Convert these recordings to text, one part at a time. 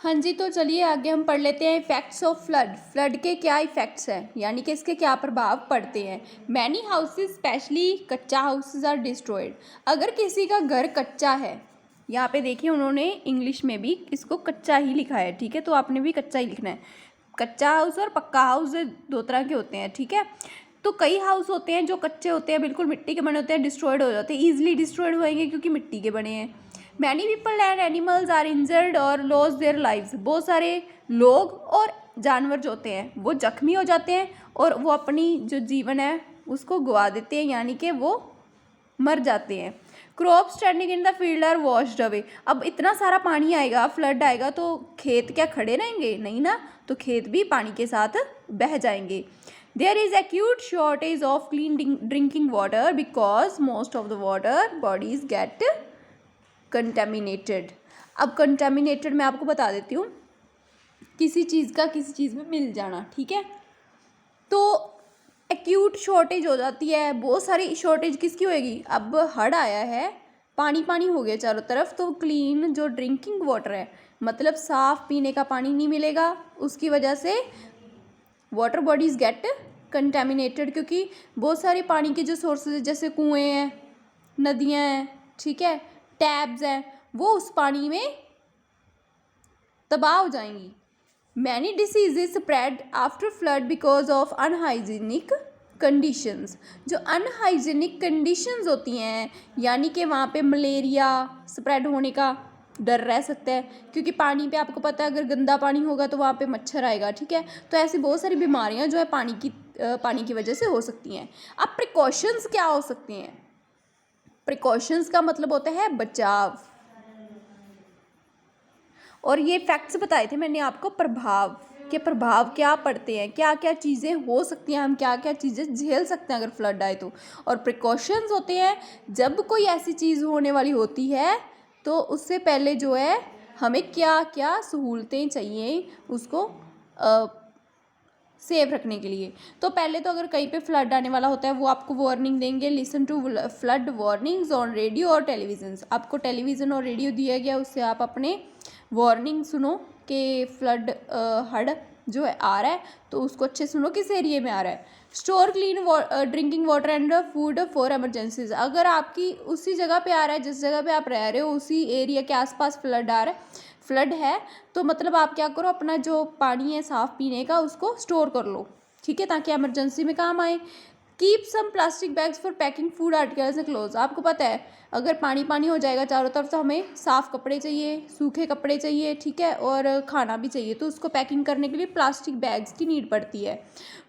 हाँ जी, तो चलिए आगे हम पढ़ लेते हैं इफ़ेक्ट्स ऑफ फ्लड। फ्लड के क्या इफ़ेक्ट्स हैं, यानी कि इसके क्या प्रभाव पड़ते हैं। मैनी हाउसेज स्पेशली कच्चा हाउसेज आर डिस्ट्रॉयड। अगर किसी का घर कच्चा है, यहाँ पे देखिए उन्होंने इंग्लिश में भी इसको कच्चा ही लिखा है, ठीक है, तो आपने भी कच्चा ही लिखना है। कच्चा हाउस और पक्का हाउस दो तरह के होते हैं, ठीक है। तो कई हाउस होते हैं जो कच्चे होते हैं, बिल्कुल मिट्टी के बने होते हैं, डिस्ट्रॉयड हो जाते हैं, ईजिली डिस्ट्रॉयड होएंगे क्योंकि मिट्टी के बने हैं। Many people and animals are injured और लॉस देयर लाइव्स। बहुत सारे लोग और जानवर जो होते हैं वो जख्मी हो जाते हैं और वो अपनी जो जीवन है उसको गवा देते हैं, यानी कि वो मर जाते हैं। Crop standing in the field are washed away. अब इतना सारा पानी आएगा, फ्लड आएगा, तो खेत क्या खड़े रहेंगे? नहीं ना, तो खेत भी पानी के साथ बह जाएंगे। There is acute shortage of clean drinking water because most of the water bodies get contaminated. अब कंटेमिनेटेड मैं आपको बता देती हूँ, किसी चीज़ का किसी चीज़ में मिल जाना, ठीक है। तो एक्यूट शॉर्टेज हो जाती है, बहुत सारी शॉर्टेज किसकी होएगी? अब हड़ आया है, पानी पानी हो गया चारों तरफ, तो क्लीन जो ड्रिंकिंग वाटर है, मतलब साफ़ पीने का पानी नहीं मिलेगा, उसकी वजह से वाटर बॉडीज़ गेट कंटेमिनेटेड, क्योंकि बहुत सारे पानी के जो सोर्सेज जैसे कुएँ हैं, नदियाँ हैं, ठीक है, टैब्स हैं, वो उस पानी में तबाह हो जाएंगी। Many diseases spread after flood because of unhygienic conditions. जो अनहाइजीनिक कंडीशंस होती हैं, यानी कि वहाँ पे मलेरिया स्प्रेड होने का डर रह सकता है, क्योंकि पानी पे आपको पता है अगर गंदा पानी होगा तो वहाँ पे मच्छर आएगा, ठीक है। तो ऐसी बहुत सारी बीमारियाँ जो है पानी की वजह से हो सकती हैं। अब प्रिकॉशंस क्या हो सकती हैं? प्रिकॉशंस का मतलब होता है बचाव, और ये फैक्ट्स बताए थे मैंने आपको प्रभाव के प्रभाव क्या पड़ते हैं, क्या क्या चीज़ें हो सकती हैं, हम क्या क्या चीज़ें झेल सकते हैं अगर फ्लड आए तो। और प्रिकॉशंस होते हैं जब कोई ऐसी चीज़ होने वाली होती है तो उससे पहले जो है हमें क्या क्या सहूलतें चाहिए उसको सेव रखने के लिए। तो पहले तो अगर कहीं पे फ्लड आने वाला होता है वो आपको वार्निंग देंगे, listen to flood warnings on radio और टेलीविज़न। आपको टेलीविज़न और रेडियो दिया गया, उससे आप अपने वार्निंग सुनो कि फ्लड हड़ जो है आ रहा है, तो उसको अच्छे सुनो किस एरिए में आ रहा है। Store clean drinking water and food for emergencies. अगर आपकी उसी जगह पे आ रहा है जिस जगह पे आप रह रहे हो, उसी एरिया के आसपास फ्लड आ रहा है, फ्लड है, तो मतलब आप क्या करो, अपना जो पानी है साफ़ पीने का उसको स्टोर कर लो, ठीक है, ताकि इमरजेंसी में काम आए। Keep some plastic bags for packing food articles and clothes. आपको पता है अगर पानी पानी हो जाएगा चारों तरफ तो हमें साफ़ कपड़े चाहिए, सूखे कपड़े चाहिए, ठीक है, और खाना भी चाहिए, तो उसको पैकिंग करने के लिए प्लास्टिक बैग्स की नीड पड़ती है।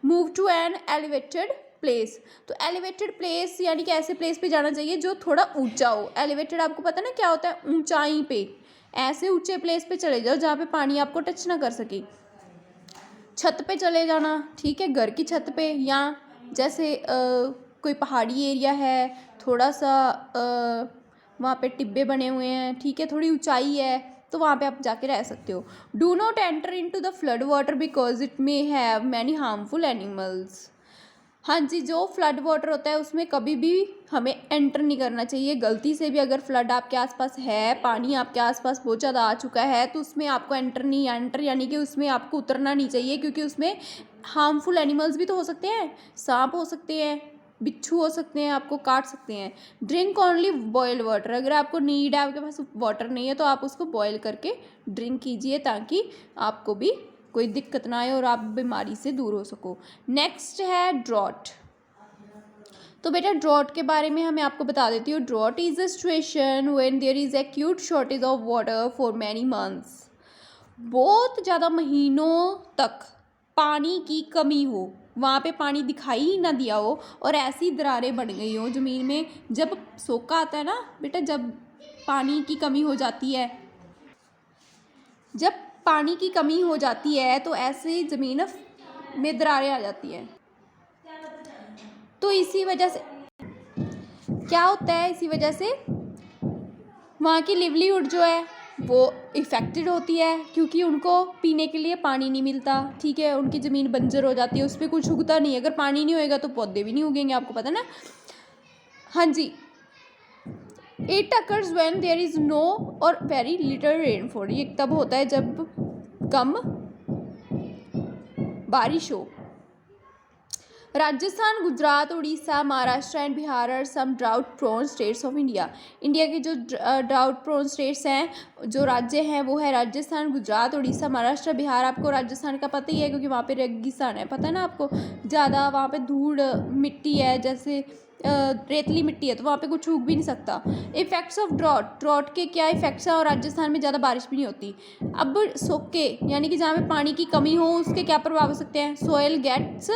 Move to an elevated place. तो एलिवेटेड प्लेस यानी कि ऐसे प्लेस पे जाना चाहिए जो थोड़ा ऊंचा हो। एलिवेटेड आपको पता ना क्या होता है? ऊंचाई पे। ऐसे ऊंचे प्लेस पे चले जाओ जहाँ पे पानी आपको टच ना कर सके। छत पे चले जाना, ठीक है, घर की छत पे, या जैसे कोई पहाड़ी एरिया है, थोड़ा सा वहाँ पे टिब्बे बने हुए हैं, ठीक है, थोड़ी ऊंचाई है, तो वहाँ पे आप जाके रह सकते हो। Do not enter into the flood water because it may have many harmful animals. हाँ जी, जो फ्लड वाटर होता है उसमें कभी भी हमें एंटर नहीं करना चाहिए गलती से भी। अगर फ्लड आपके आसपास है, पानी आपके आसपास बहुत ज़्यादा आ चुका है, तो उसमें आपको एंटर यानी कि उसमें आपको उतरना नहीं चाहिए, क्योंकि उसमें हार्मफुल एनिमल्स भी तो हो सकते हैं, सांप हो सकते हैं, बिच्छू हो सकते हैं, आपको काट सकते हैं। Drink only boiled water. अगर आपको नीड है, आपके पास वाटर नहीं है, तो आप उसको बॉयल करके ड्रिंक कीजिए ताकि आपको भी कोई दिक्कत ना आए और आप बीमारी से दूर हो सको। नेक्स्ट है ड्रॉट। तो बेटा ड्रॉट के बारे में मैं आपको बता देती हूँ। Drought is a situation when there is acute shortage of water for many months. बहुत ज़्यादा महीनों तक पानी की कमी हो, वहाँ पे पानी दिखाई ही ना दिया हो और ऐसी दरारें बन गई हो ज़मीन में। जब सोका आता है ना बेटा, जब पानी की कमी हो जाती है, जब पानी की कमी हो जाती है तो ऐसे ज़मीन में दरारें आ जाती हैं। तो इसी वजह से क्या होता है, इसी वजह से वहाँ की लिवलीहुड जो है वो इफ़ेक्टेड होती है, क्योंकि उनको पीने के लिए पानी नहीं मिलता, ठीक है, उनकी ज़मीन बंजर हो जाती है, उस पर कुछ उगता नहीं है। अगर पानी नहीं होएगा तो पौधे भी नहीं उगेंगे, आपको पता ना। हाँ जी, it occurs when there is no और वेरी लिटिल रेनफॉल। ये तब होता है जब कम बारिश हो। Rajasthan, Gujarat, Orissa, Maharashtra and Bihar are some drought prone states of India. India के जो ड्राउट प्रोन स्टेट्स हैं, जो राज्य हैं, वो है राजस्थान, गुजरात, उड़ीसा, महाराष्ट्र, बिहार। आपको राजस्थान का पता ही है क्योंकि वहाँ पे रेगिस्तान है, पता है ना आपको, ज़्यादा वहाँ पे धूड़ मिट्टी है, जैसे रेतली मिट्टी है, तो वहाँ पे कुछ उग भी नहीं सकता। इफेक्ट्स ऑफ ड्रॉट के क्या इफेक्ट्स हैं, और राजस्थान में ज़्यादा बारिश भी नहीं होती। अब सूखे यानी कि जहाँ पे पानी की कमी हो, उसके क्या प्रभाव हो सकते हैं। Soil gets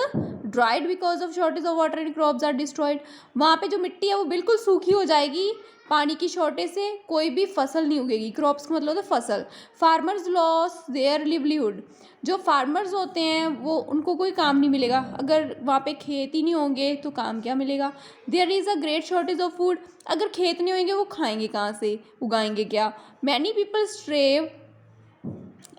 dried because of shortage of water and crops are destroyed. वहाँ पे जो मिट्टी है वो बिल्कुल सूखी हो जाएगी, पानी की शॉर्टेज से कोई भी फसल नहीं उगेगी। क्रॉप्स का मतलब होता है फसल। Farmers loss their livelihood. जो फार्मर्स होते हैं वो, उनको कोई काम नहीं मिलेगा, अगर वहाँ पे खेत ही नहीं होंगे तो काम क्या मिलेगा। There is a great shortage of food. अगर खेत नहीं होंगे वो खाएंगे कहाँ से, उगाएंगे क्या। Many people starve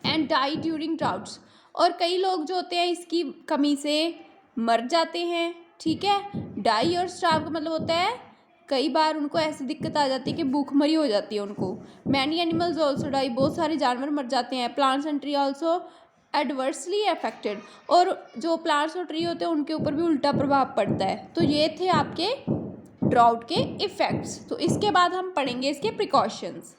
and die during droughts. और कई लोग जो होते हैं इसकी कमी से मर जाते हैं, ठीक है। डाई और स्टार्व का मतलब होता है कई बार उनको ऐसी दिक्कत आ जाती है कि भूखमरी हो जाती है उनको। मैनी एनिमल्स ऑल्सो डाई, बहुत सारे जानवर मर जाते हैं। Plants and tree also adversely affected. और जो प्लांट्स और ट्री होते हैं उनके ऊपर भी उल्टा प्रभाव पड़ता है। तो ये थे आपके ड्राउट के इफ़ेक्ट्स। तो इसके बाद हम पढ़ेंगे इसके प्रिकॉशंस।